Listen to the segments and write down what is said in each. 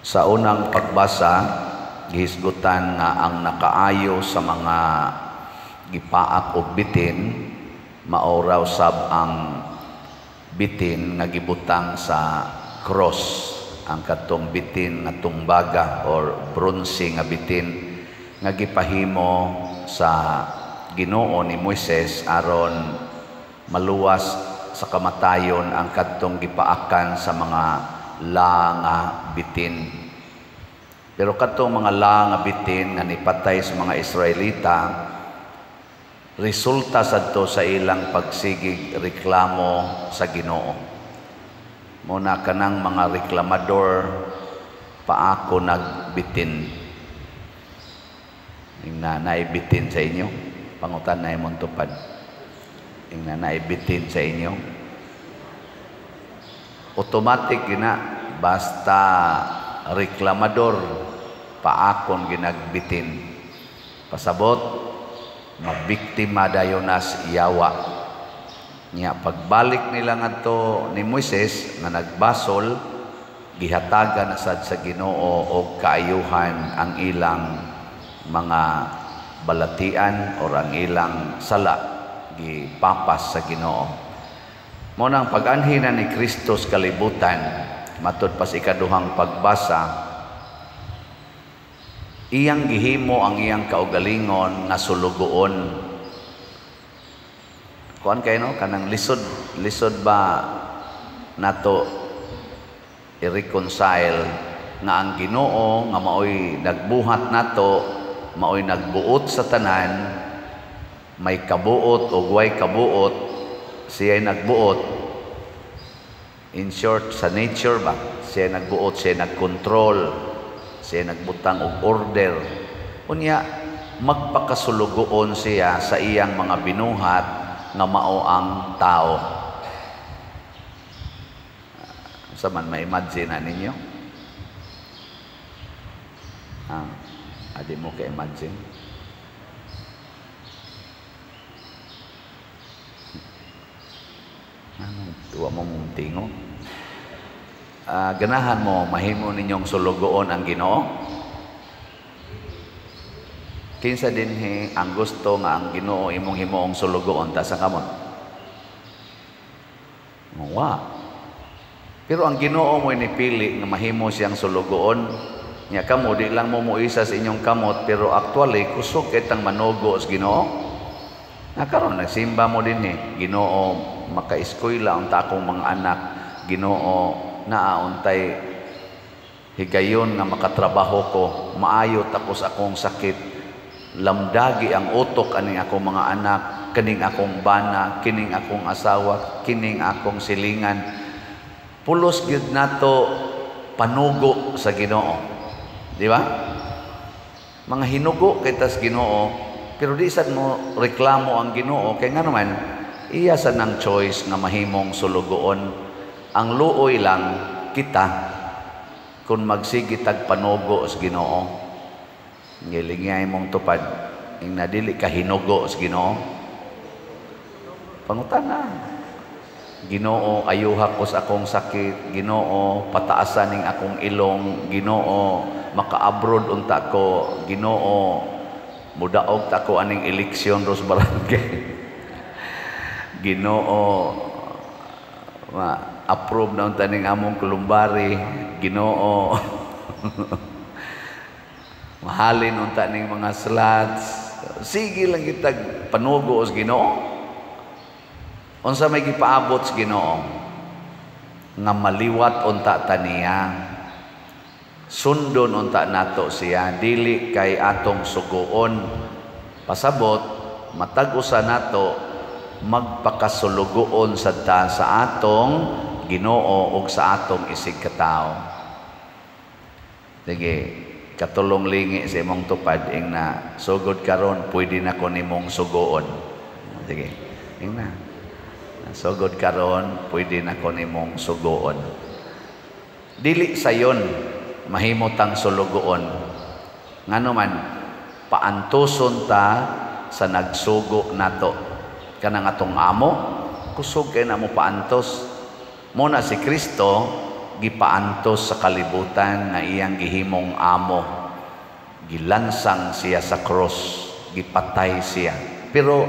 Sa unang pagbasa, gihisgutan nga ang nakaayo sa mga gipaak o bitin, maoraw sab ang bitin nga gibutang sa cross, ang katong bitin nga tumbaga or bronze nga bitin nga gipahimo sa Ginoo ni Moises aron maluwas sa kamatayon ang kadtong gipaakan sa mga la nga bitin. Pero kadtong mga la nga bitin nga nipatay sa mga Israelita, resulta sadto sa ilang pagsigig reklamo sa Ginoo. Muna kanang mga reklamador paako nagbitin. Ing na naibitin sa inyo, pangutan na imong tupad. Ing na naibitin sa inyo. Automatic gina basta reklamador paakon ginagbitin. Pasabot mabiktima dayonas iyawa. Nya pagbalik nila ngadto ni Moises nga nagbasol, gihatagan na sad sa Ginoo og kaayuhan ang ilang mga balatian o ang ilang sala gipapas sa Ginoo. Muna ang pag-anhi na ni Kristo sa kalibutan, matud pa sa ikaduhang pagbasa, iyang gihimo ang iyang kaugalingon nga sulugoon. Kuan kayo no? Kanang lisod ba nato i-reconcile nga ang Ginoo nga maoy nagbuhat nato, maoy nagbuot sa tanan, may kabuot o way kabuot, siya'y nagbuot. In short, sa nature ba? Siya nagbuot, siya nagkontrol, siya nagbutang og order. Unya, magpakasulugoon siya sa iyang mga binuhat nga mao ang tao. Sa man ma-imagine na ninyo? Adi mo ka-imagine? Tuwa mo mong tingo. Ganahan mo, mahimo ninyong sulugoon ang Ginoo. Kinsa dinhi ang gusto nga ang Ginoo imong himuong sulugoon ta sa kamot? Wa. Pero ang Ginoo mo inipili nga mahimo siyang sulugoon. Nya kamo di lang mo muisa sa inyong kamot, pero actually kusog kitang manugo sa Ginoo. Nakaroon nagsimba mo dinhi, Ginoo maka-eskwela unta akong mga anak, Ginoo naauntay higayon nga makatrabaho ko, maayot ako sa akong sakit, lamdagi ang utok aning akong mga anak, kining akong bana, kining akong asawa, kining akong silingan. Pulos gyud nato panugo sa Ginoo, di ba? Mga hinugo kita sa Ginoo, pero di sad mo reklamo ang Ginoo kay nga naman iya sa nang choice nga mahimong sulugoon. Ang luoy lang kita kung magsigi tagpanugo sa Ginoo. Ngilingay mong tupad ing nadili ka hinugo sa Ginoo. Pangutana. Ginoo, ayuha ko sa akong sakit. Ginoo, pataasan ning akong ilong. Ginoo, maka-abroad unta ko. Ginoo, mudaog ta ko aning eleksyon ros barangay. Ginoo, approve na unta ning among kulumbari. Ginoo, mahalin unta ning mga slots. Sige lang kitag panugo sa Ginoo. Unsa may gipaabot sa Ginoo nga maliwat unta taniya, sundon unta nato siya, dili kay atong suguon. Pasabot matag usa nato magpakasulugoon sadta sa atong Ginoo ug sa atong isig katawo. Sige, katulong lingi sa imong tupad ing na sugod karon pwede na ko nimong sugoon. Sige, ing na sugod karon pwede na ko nimong sugoon. Dili sayon mahimutang sulugoon. Ngano man paantuson ta sa nagsugo nato. Kanang atong amo kusog kay na mo paantos. Muna si Kristo gipaantos sa kalibutan nga iyang gihimong amo. Gilansang siya sa cross, gipatay siya. Pero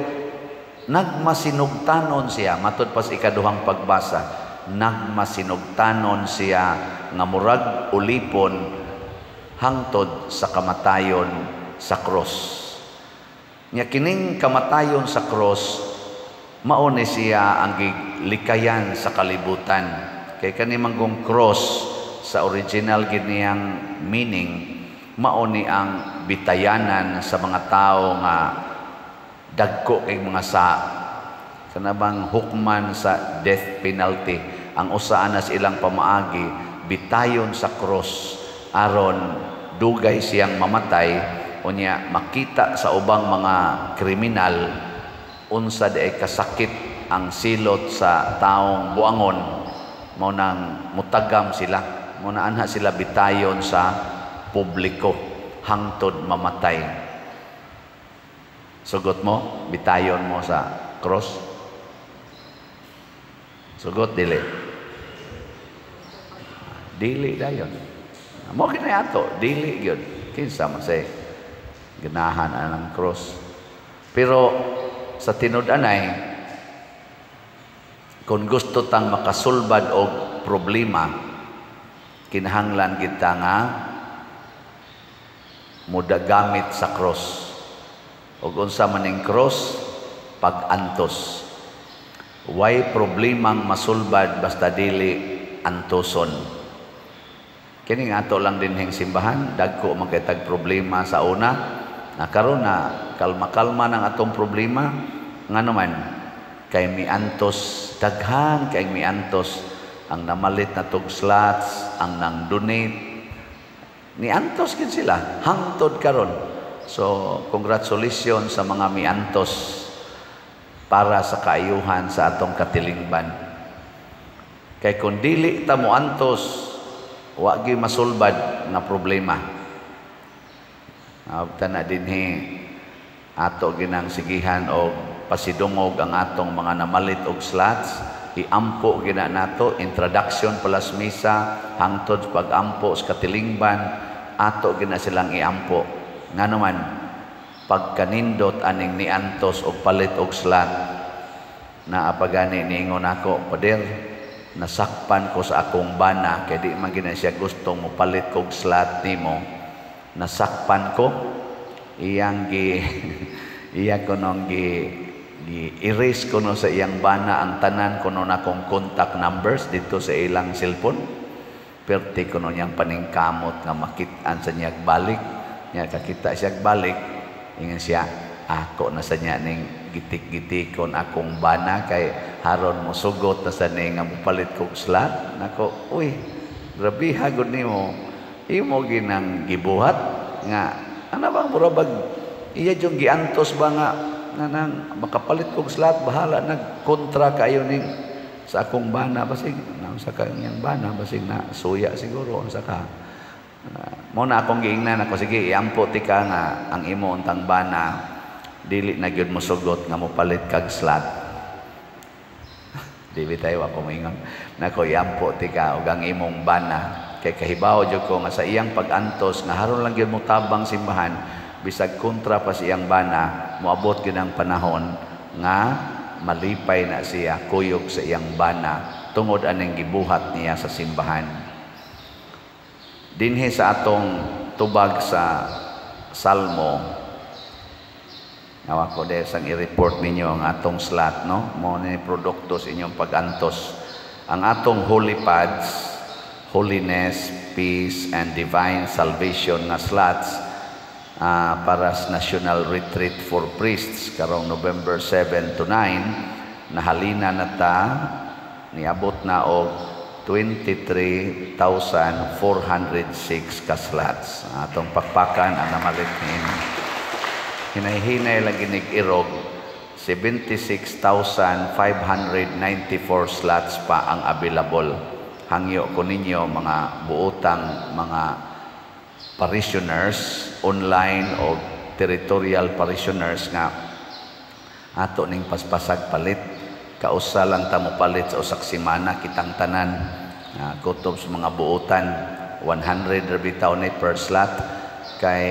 nagmasinugtanon siya, matud pa sa ikaduhang pagbasa, nagmasinugtanon siya nga murag ulipon hangtod sa kamatayon sa cross. Nya kining kamatayon sa cross, mao ni siya ang likayan sa kalibutan. Kay kani manggong cross sa original gid niyang meaning, mao ni ang bitayanan sa mga tao nga dagko kay mga kanabang hukman sa death penalty. Ang usa na ilang pamaagi bitayon sa cross aron dugay siyang mamatay, unya makita sa ubang mga kriminal unsa di kasakit ang silot sa taong buangon, mo nang mutagam sila, mo na anha sila bitayon sa publiko hangtod mamatay. Sugot mo, bitayon mo sa cross? Sugot, dili. Dili dayon. Mo kinayato, dili gyud. Kinsa man say ganahan ang cross. Pero sa tinud-anay, kung gusto tang makasulbad og problema, kinahanglan kita nga mudagamit sa cross. Ug unsa man ning cross? Pag-antos. Way problemang masulbad basta dili antoson. Kini nga ato lang din hing simbahan, dagko makitag problema sa una. Karon na kalma-kalma ng atong problema, nga naman kay miantos, daghan kay miantos ang namalit na tog slots, ang nang donate, niantos gid sila hangtod karon. So congratulations sa mga miantos para sa kaayuhan sa atong katilingban. Kay kung dili ta mo antos, wa gyud masulbad nga problema. Tana dinhi ato ginang sigihan og pasidungog ang atong mga namalit og slots, iampo gina nato introduction plus misa hangtod pag-ampo sa katilingban, ato gina silang iampo. Nga naman pagkanindot aning niantos og palit og slot, na apagani niingon ako, pader, nasakpan ko sa akong bana kay di man gina siya gustong mo palit kog slot nimo. Nasakpan ko, iyang iya ko nung erase ko no sa iyang bana ang tanan ko no akong contact numbers dito sa ilang cellphone. Perti ko no niyang paningkamot nga makitaan sa niyag balik. Nya kakita siya balik, ingon siya, ako na sa niya ning gitik-gitikon akong bana kay haron mo sugot na sa ning nga mupalit kog slot. Nako, uy, grabe hagod nimo. Imo ginang gibuhat nga ana bang murabag iya jung giantos ba nga nang makapalit kog slot, bahala nagkontra kayo ning sa akong bana basig nang sa kanyang bana basig na suya siguro sa ka. Mo na akong giingnan ako, sige iampo ti ka nga ang imo untang bana dili na gyud mo sugot nga mo palit kag slot. Dili tayo ako moingon nako iampo ti ka ug ang imong bana. Kay kahibaw jud ko nga sa iyang pag-antos nga haron lang gyud mo tabang simbahan, bisag kontra pa siyang bana, moabot gyud ang panahon nga malipay na siya kuyog sa iyang bana tungod aning gibuhat niya sa simbahan. Dinhi sa atong tubag sa Salmo, nawa ko dahil sang i-report ninyo ang atong slot, no? Mo ni produkto sa inyong pag-antos. Ang atong holy pads, holiness, peace, and divine salvation nga slots para sa National Retreat for Priests karong November 7 to 9, nahalina na ta, niabot na og 23,406 ka slots. Atong pakpakan ang namalit niini. Hinay-hinay lang ginig-irog, 76,594 slots pa ang available. Hangyo ko ninyo mga buotang mga parishioners, online o territorial parishioners nga ato ning paspasag palit. Kausa lang ta mo palit sa usak semana kitang tanan kutob sa mga buutan 100 ra bitaw ni per slot kay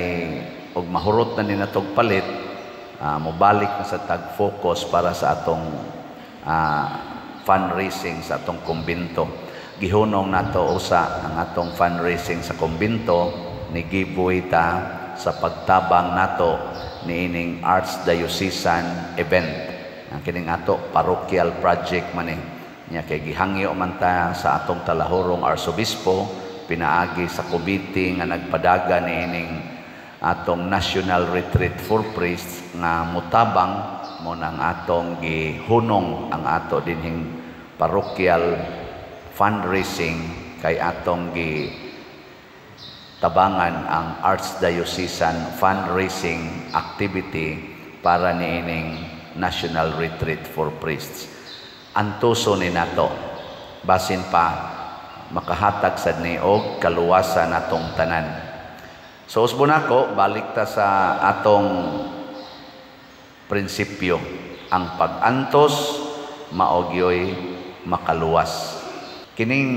og mahurot na ni natog palit mobalik na sa tag focus para sa atong fundraising sa atong kumbinto. Gihunong nato usa ang atong fundraising sa kumbinto ni giveaway ta sa pagtabang nato niining Archdiocesan event. Ang kining ato parochial project man nya kay gihangyo man ta sa atong talahorong arsobispo pinaagi sa Cavite nga nagpadaga niining atong National Retreat for Priests nga mutabang mo nang atong gihunong ang ato dinhing parochial fundraising kay atong tabangan ang Archdiocesan fundraising activity para niining National Retreat for Priests. Antuso ni nato basin pa makahatag sad ni og kaluwasan natong tanan. So usbon ako balik ta sa atong prinsipyo, ang pag-antos maogyoy makaluwas. Kining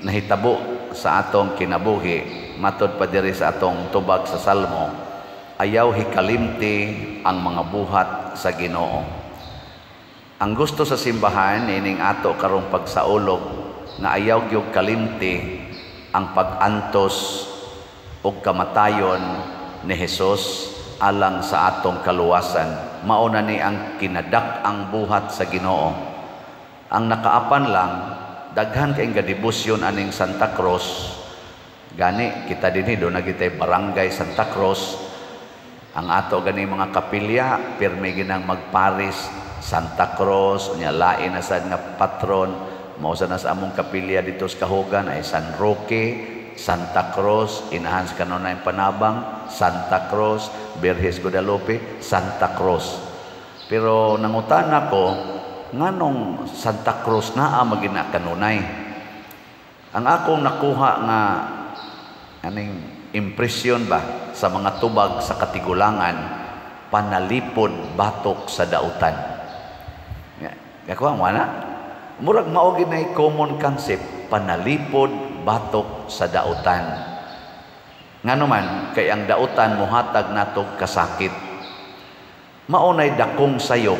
nahitabo sa atong kinabuhi matod pa diri sa atong tubag sa Salmo, ayaw hikalimti ang mga buhat sa Ginoo. Ang gusto sa simbahan ining ato karong pagsaulog nga ayaw gyud kalimti ang pag-antos ug kamatayon ni Hesus alang sa atong kaluwasan. Mauna ni ang kinadak-ang buhat sa Ginoo. Ang nakaapan lang daghan kay gadibusyon aning Santa Cruz. Gani kita dinhi do nagitay barangay Santa Cruz. Ang ato gani mga kapilya pirmi ginang magparis Santa Cruz unya lain na sad nga patron mao sa nas among kapilya dito sa Kahugan ay San Roque, Santa Cruz, inahan sa kanunay Panabang, Santa Cruz, Birhes Guadalupe, Santa Cruz. Pero nangutan ako nganong Santa Cruz naa magina kanunay. Ang akong nakuha nga aning impresyon ba sa mga tubag sa Katigulangan, panalipod batok sa dautan. Kakuha mo na? Murag mao ginay common concept, panalipod batok sa dautan. Ngano man kay ang dautan mohatag natog kasakit. Maunay dakong sayop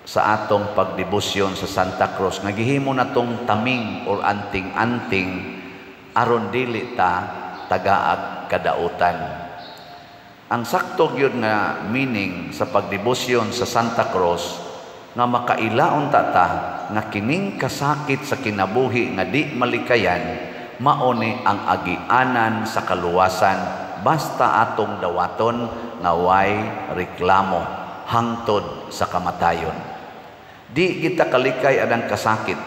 sa atong pagdebosyon sa Santa Cruz nga gihimo natong taming or anting-anting aron dili ta tagaag kadautan. Ang sakto gyud nga meaning sa pagdebosyon sa Santa Cruz nga makailaon ta nga kining kasakit sa kinabuhi nga di malikayan mauni ang agianan sa kaluwasan basta atong dawaton nga way reklamo hangtod sa kamatayon. Di kita kalikay adang kasakit.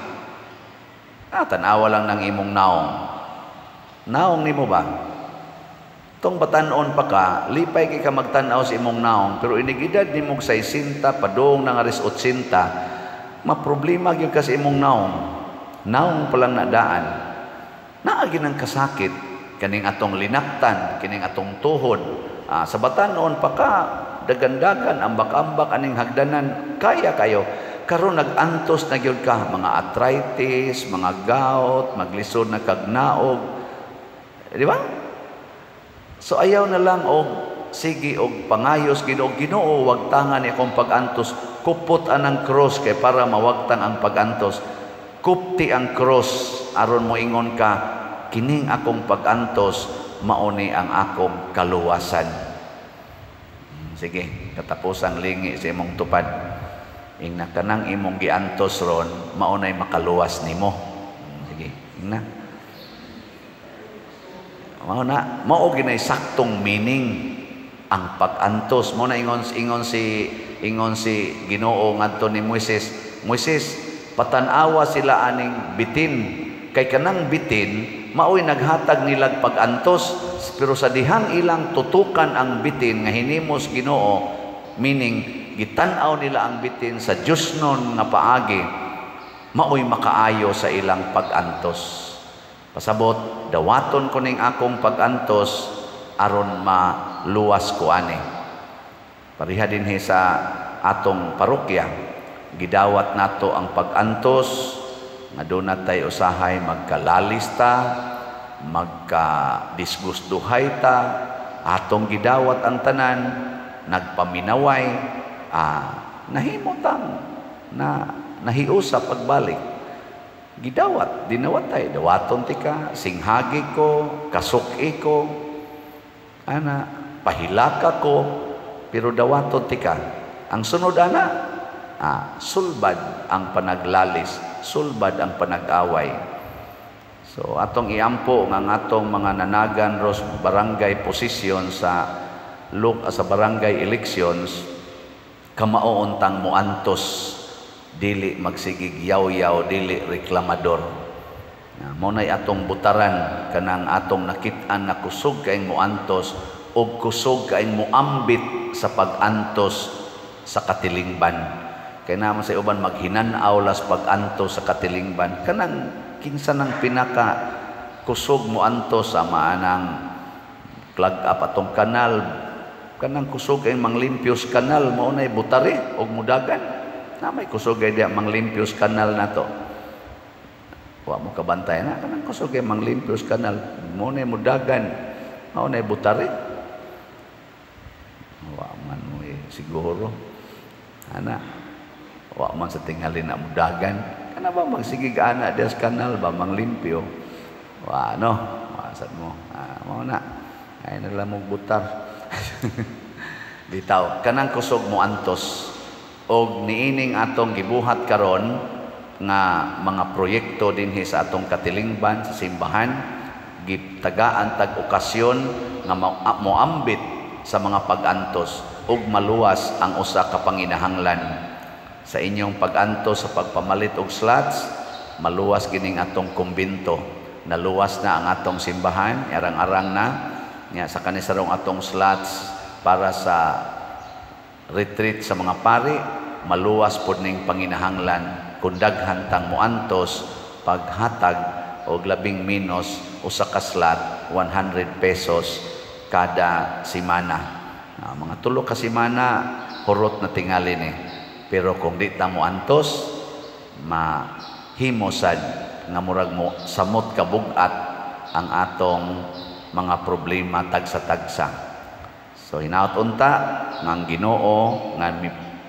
Tanawa lang ng imong naong. Naong nimo ba? Tong batanon pa ka, lipay kay ka magtanaw sa imong naong, pero inigidad nimo 60 padung nang aris 80, maproblema gyud ka sa imong naong. Naong pa lang nadaan. Naagi ng kasakit kaning atong linaktan, kining atong tuhod. Sa batanon pa ka, dagandagan ambak-ambak aning hagdanan, kaya kayo. Karon nag-antos na gyud ka mga arthritis, mga gout, maglisod na kagnaog. Di ba? So ayaw na lang og sige og pangayos Ginoo wag tangan akong pag-antos, kupot anang cross kay para mawagtang ang pag-antos. Kupti ang cross aron mo ingon ka kining akong pag-antos mauni ang akong kaluwasan. Sige, katapusang lingi sa imong tupad. Ingna kanang imong giantos ron maunay makaluwas nimo. Sige, ingna. Mao ginay saktong meaning ang pag-antos. Mo na ingon si Ginoo ngadto ni Moises. Moises, patanawa sila aning bitin. Kay kanang bitin maoy naghatag nilag pag-antos, pero sa dihang ilang tutukan ang bitin nga hinimos Ginoo, meaning gitan-aw nila ang bitin sa Dios nun nga paagi, maoy makaayo sa ilang pag-antos. Pasabot, dawaton ko ning akong pag-antos aron maluwas ko ani. Pariha dinhi sa atong parokya, gidawat nato ang pag-antos nga doon natay usahay magkalalis ta, magka-disgustuhay ta, atong gidawat ang tanan, nagpaminaway, nahimutang na nahiusa pagbalik. Gidawat, dinawatay, dawaton ti ka, singhagi ko, kasuki ko, pahilaka ko, pero dawaton ti ka. Ang sunod sulbad ang panaglalis, sulbad ang panag-away. So atong iampo nga atong mga nanagan ros barangay position sa barangay elections, kamauuntang muantos, dili magsigig yaw-yaw, dili reklamador. Munay atong butaran kanang atong nakit-an na kusog kaing muantos o kusog kaing muambit sa pag-antos sa katilingban. Kaya naman sa uban maghinanaw las pag-antos sa katilingban. Kanang kinsa ng pinaka kusog muantos sa maanang clog up atong kanal, kanang kusog kaing manglimpios kanal, maunay butari o mudagan. Na may kusog ay diya manglimpios kanal na to. Wa mo kabantay na kanang kusog ay manglimpios kanal, maunay mudagan, maunay butari. Wa man mo siguro wa man sa tingali na mudagan. Kana ba magsigig ana des kanal ba manglimpyo? Wa wasad mo. Mao na. Ay nalamog butar. Bitaw kanang kusog mo antos og niining atong gibuhat karon nga mga proyekto dinhi sa atong katilingban sa simbahan, gitagaan tag okasyon nga moambit sa mga pag-antos ug maluwas ang usa ka panginahanglan. Sa inyong pag-antos sa pagpamalit og slots, maluwas kining atong kumbento. Naluwas na ang atong simbahan, arang-arang na nya sa kanisarong atong slots para sa retreat sa mga pari, maluwas pud ning panginahanglan kun daghan tang muantos paghatag og labing menos usa ka slot 100 pesos kada semana. Mga 3 ka semana hurot na tingali ni. Pero kung di ta mo antos, mahimosad nga murag mo samot kabugat ang atong mga problema tagsa-tagsa. So hinaut unta ng Ginoo nga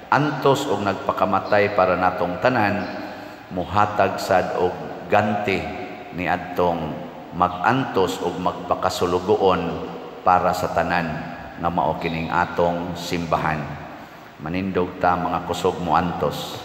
antos og nagpakamatay para natong tanan, muhatag sad og ganti ni adtong magantos og magpakasulugoon para sa tanan nga mao kining atong simbahan. Manindog ta mga kusog mo antos.